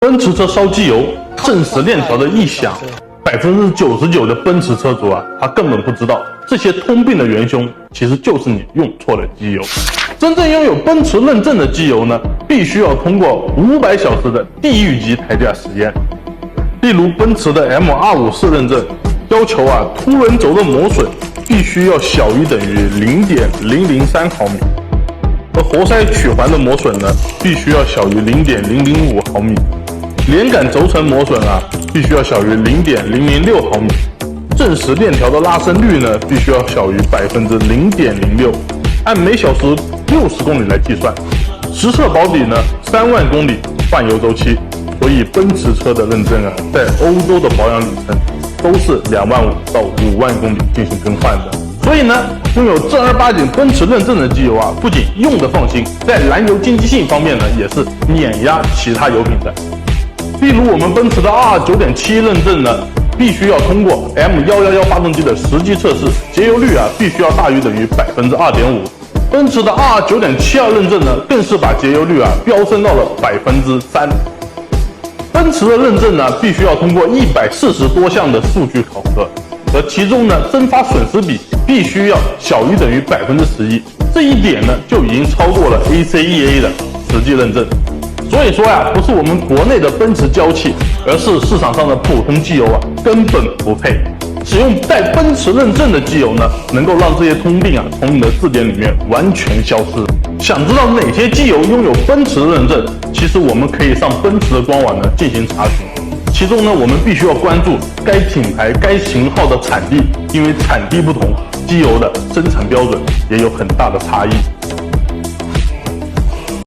奔驰车烧机油，正时链条的异响，99%的奔驰车主啊，他根本不知道这些通病的元凶其实就是你用错了机油。真正拥有奔驰认证的机油呢，必须要通过500小时的地狱级台架实验。例如奔驰的 M254认证，要求啊凸轮轴的磨损必须要小于等于0.003毫米，而活塞曲环的磨损呢，必须要小于0.005毫米。连杆轴承磨损啊，必须要小于0.006毫米，正时链条的拉伸率呢，必须要小于0.06%，按每小时60公里来计算。实测保底呢，3万公里换油周期，所以奔驰车的认证啊，在欧洲的保养里程都是2万5到5万公里进行更换的。所以呢，拥有正儿八经奔驰认证的机油啊，不仅用得放心，在燃油经济性方面呢，也是碾压其他油品的。例如我们奔驰的 R9.7 认证呢，必须要通过 M111发动机的实际测试，节油率啊必须要大于等于2.5%。奔驰的 R9.72 认证呢，更是把节油率啊飙升到了3%。奔驰的认证呢，必须要通过140多项的数据考核，而其中呢，蒸发损失比必须要小于等于11%，这一点呢就已经超过了 ACEA 的实际认证。所以说呀，不是我们国内的奔驰娇气，而是市场上的普通机油啊，根本不配。使用带奔驰认证的机油呢，能够让这些通病啊从你的字典里面完全消失。想知道哪些机油拥有奔驰认证？其实我们可以上奔驰的官网呢进行查询。其中呢，我们必须要关注该品牌、该型号的产地，因为产地不同，机油的生产标准也有很大的差异。